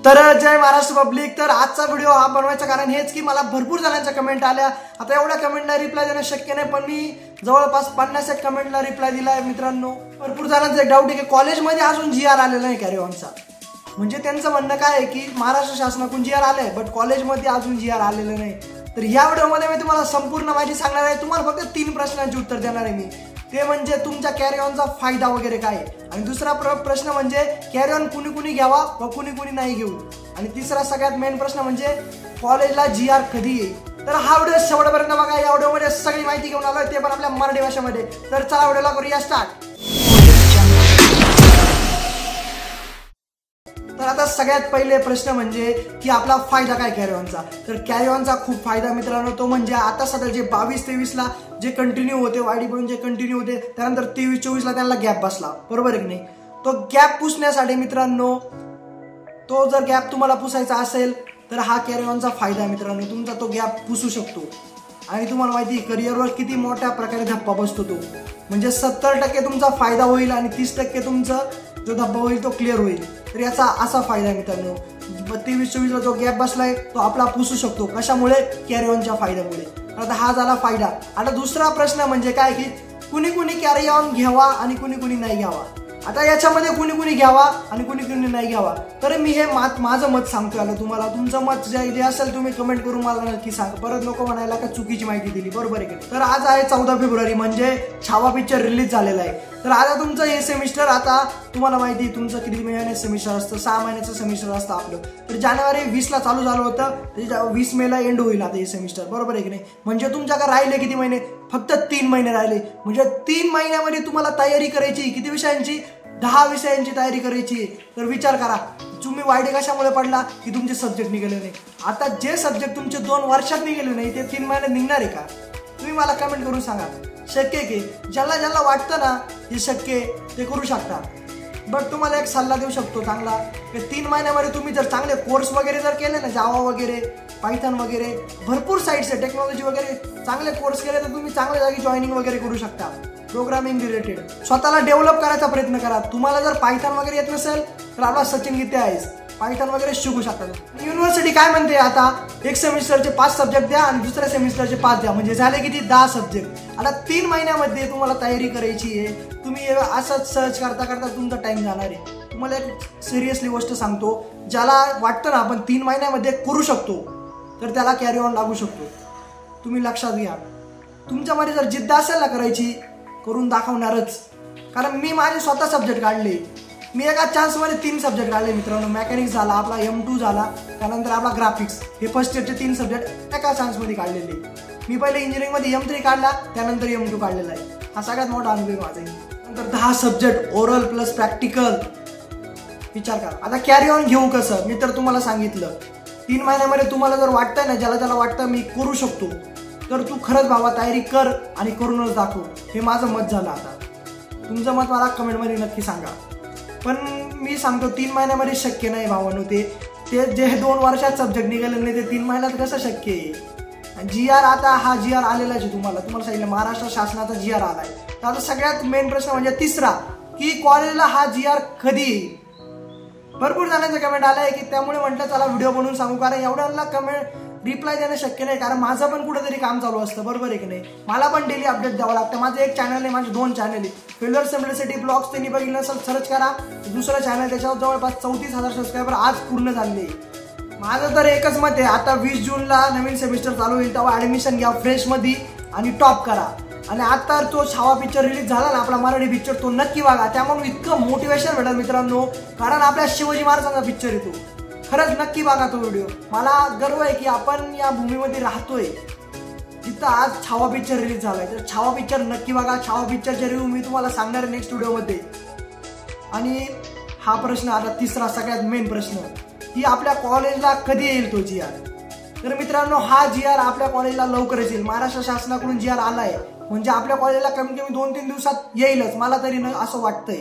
तर जय महाराष्ट्र पब्लिक। तर आजचा व्हिडिओ हा बनवायचं कारण हेच की मला भरपूर जणांच्या कमेंट आल्या। आता एवढ्या कमेंटला रिप्लाय देणं शक्य नाही, पण मी जवळपास 50 कमेंटला रिप्लाय दिलाय मित्रांनो। भरपूर जणांचा एक डाऊट आहे की कॉलेजमध्ये अजून जीआर आलेला नाही कॅरी ऑनचा। म्हणजे त्यांचं म्हणणं काय आहे की महाराष्ट्र शासनाकडून जीआर आलंय बट कॉलेजमध्ये अजून जीआर आलेलं नाही। तर या व्हिडिओमध्ये मी तुम्हाला संपूर्ण माहिती सांगणार आहे। तुम्हाला फक्त 3 प्रश्नांची उत्तर देणार आहे मी। ते म्हणजे तुमच्या कॅरी ऑनचा फायदा वगैरे काय आहे, आणि दुसरा प्रश्न म्हणजे कॅरी ऑन कुणी कुणी घ्यावा व कुणी कुणी नाही घेऊ, आणि तिसरा सगळ्यात मेन प्रश्न म्हणजे कॉलेजला जीआर कधी येईल। तर हा व्हिडिओ शेवटपर्यंत बघा। या व्हिडिओमध्ये सगळी माहिती घेऊन आलोय, ते पण आपल्या मराठी भाषेमध्ये। तर चला व्हिडिओला करूया स्टार्ट। तर आता सगळ्यात पहिले प्रश्न म्हणजे की आपला फायदा काय कॅरी ऑनचा। तर कॅरी ऑनचा खूप फायदा मित्रांनो, तो म्हणजे आता सध्या जे 22-23 ला जे कंटिन्यू होते, वाढी पण जे कंटिन्यू होते, त्यानंतर 23-24 ला त्यांना गॅप बसला, बरोबर आहे की नाही। तो गॅप पुसण्यासाठी मित्रांनो, तो जर गॅप तुम्हाला पुसायचा असेल तर हा कॅरी ऑनचा फायदा आहे मित्रांनो। तुमचा तो गॅप पुसू शकतो, आणि तुम्हाला माहिती करिअरवर किती मोठ्या प्रकारे धप्पा बसतो तो। म्हणजे 70% तुमचा फायदा होईल आणि 30% तुमचा जो धब्बा होईल तो क्लिअर होईल। तर याचा असा फायदा आहे मित्रांनो। 23-24 ला जो गॅप बसलाय तो आपला पुसू शकतो, कशामुळे कॅरी ऑनच्या फायद्यामुळे। आता हा झाला फायदा। आता दुसरा प्रश्न म्हणजे काय की कुणी कुणी कॅरी ऑन घ्यावा आणि कुणी कुणी नाही घ्यावा। आता याच्यामध्ये कुणी कुणी घ्यावा आणि कुणी कुणी नाही घ्यावा, तर मी हे माझं मत सांगतोय आलो तुम्हाला। तुमचं मत जे असेल तुम्ही कमेंट करून मला नक्की सांगा, परत नको म्हणायला का चुकीची माहिती दिली, बरोबर आहे की। तर आज आहे 14 फेब्रुवारी, म्हणजे छावा पिक्चर रिलीज झालेला आहे। तर आता तुमचं हे सेमिस्टर, आता तुम्हाला माहिती तुमचं किती महिन्याचं सेमिस्टर असतं, 6 महिन्याचं सेमिस्टर असतं आपलं। तर जानेवारी 20 ला चालू झालं होतं, 20 मे ला एंड होईल आता हे सेमिस्टर, बरोबर आहे की नाही। म्हणजे तुमच्याकडे राहिले किती महिने, फक्त 3 महिने राहिले। म्हणजे 3 महिन्यामध्ये तुम्हाला तयारी करायची किती विषयांची, 10 विषयांची तयारी करायची। तर विचार करा तुम्ही वाईट कशामुळे पडला की तुमचे सब्जेक्ट निघाले नाही। आता जे सब्जेक्ट तुमचे 2 वर्षात निघाले नाही ते 3 महिन्यात निघणार आहे का? तुम्ही मला कमेंट करून सांगा। शक्य आहे की ज्याला ज्याला वाटतं ना हे शक्य आहे ते करू शकता, बट तुम्हाला एक सल्ला देऊ शकतो चांगला की 3 महिन्यामध्ये तुम्ही जर चांगले कोर्स वगैरे जर केले ना, जावा वगैरे, पायथन वगैरे, भरपूर साईट्स आहे टेक्नॉलॉजी वगैरे, चांगले कोर्स केले तर तुम्ही चांगल्या जागी जॉईनिंग वगैरे करू शकता। प्रोग्रामिंग रिलेटेड स्वतःला डेव्हलप करायचा प्रयत्न करा। तुम्हाला जर पायथन वगैरे येत नसेल तर आपला सचिन गीते आहेच, पायथन वगैरे शिकू शकता। युनिव्हर्सिटी काय म्हणते, आता एक सेमिस्टरचे 5 सब्जेक्ट द्या आणि दुसऱ्या सेमिस्टरचे 5 द्या, म्हणजे झाले किती 10 सब्जेक्ट। आता 3 महिन्यामध्ये तुम्हाला तयारी करायची आहे। तुम्ही असंच सर्च करता करता तुमचा टाइम जाणार आहे। तुम्हाला एक सिरियसली गोष्ट सांगतो, ज्याला वाटतं ना आपण 3 महिन्यामध्ये करू शकतो तर त्याला कॅरी ऑन लागू शकतो। तुम्ही लक्षात घ्या, तुमच्यामध्ये जर जिद्द असेल ना करायची, करून दाखवणारच। कारण मी माझे स्वतः सब्जेक्ट काढले, मी एका चान्समध्ये 3 सब्जेक्ट काढले मित्रांनो। मेकॅनिक्स झाला, आपला M2 झाला, त्यानंतर आपला ग्राफिक्स, हे फर्स्ट इयरचे 3 सब्जेक्ट एका चान्समध्ये काढलेले। मी पहिले इंजिनिअरिंगमध्ये M3 काढला, त्यानंतर M2 काढलेला आहे। हा सगळ्यात मोठा अनुभव माझा। नंतर 10 सब्जेक्ट ओरल प्लस प्रॅक्टिकल। विचार करा आता कॅरी ऑन घेऊ कसं, मी तर तुम्हाला सांगितलं 3 महिन्यामध्ये तुम्हाला जर वाटतंय ना, ज्याला ज्याला वाटतं मी करू शकतो, तर तू खरंच बाबा तयारी कर आणि करूनच दाखव। हे माझं मत झालं। आता तुमचं मत मला कमेंटमध्ये नक्की सांगा। पण मी सांगतो 3 महिन्यामध्ये शक्य नाही भावांनो। ते जे 2 वर्षात सब्जेक्ट निघाले नाही ते 3 महिन्यात कसं शक्य आहे। जीआर, आता हा जीआर आलेलाच आहे तुम्हाला सांगितलं, महाराष्ट्र शासनाचा जीआर आलाय। तर आता सगळ्यात मेन प्रश्न म्हणजे तिसरा की कॉलेजला हा जीआर कधी येईल। भरपूर जणांचे कमेंट आलाय की त्यामुळे म्हटलं चला व्हिडिओ बनवून सांगू, कारण एवढ्यांना कमेंट रिप्लाय देणं शक्य नाही, कारण माझं पण कुठेतरी काम चालू असतं, बरोबर आहे की नाही। मला पण डेली अपडेट द्यावं लागतं। माझं एक चॅनल आहे, माझे 2 चॅनल आहे। फेल्युअर सिम्प्लिसिटी ब्लॉग्स त्यांनी बघितलं नसेल सर्च करा, दुसरं चॅनल, त्याच्यावर जवळपास 34,000 सबस्क्रायबर आज पूर्ण झाले। माझं तर एकच मत आहे, आता 20 जूनला नवीन सेमिस्टर चालू होईल, तेव्हा ऍडमिशन घ्या फ्रेशमध्ये आणि टॉप करा। आणि आता तो छावा पिक्चर रिलीज झाला ना, आपला मराठी पिक्चर, तो नक्की बघा। त्यामुळे इतकं मोटिवेशन भेटेल मित्रांनो, कारण आपल्या शिवाजी महाराजांचा पिक्चर येतो। खरंच नक्की बघा तो व्हिडिओ। मला गर्व आहे की आपण या भूमीमध्ये राहतोय जिथं आज छावा पिक्चर रिलीज झालाय। तर छावा पिक्चर नक्की बघा। छावा पिक्चरचे रिव्ह्यू मी तुम्हाला सांगणार आहे नेक्स्ट व्हिडिओमध्ये। आणि हा प्रश्न आता तिसरा सगळ्यात मेन प्रश्न की आपल्या कॉलेजला कधी येईल तो जीआर। तर मित्रांनो हा जीआर आपल्या कॉलेजला लवकरच येईल। महाराष्ट्र शासनाकडून जीआर आलाय, म्हणजे आपल्या कॉलेजला कमीत कमी 2-3 दिवसात येईलच, मला तरी असं वाटतंय।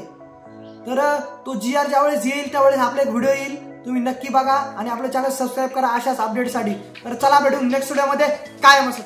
तर तो जीआर ज्यावेळेस येईल त्यावेळेस आपला एक व्हिडिओ येईल, तुम्ही नक्की बघा आणि आपलं चॅनल सबस्क्राईब करा अशाच अपडेटसाठी। तर चला भेटू नेक्स्ट व्हिडिओमध्ये, कायम असं।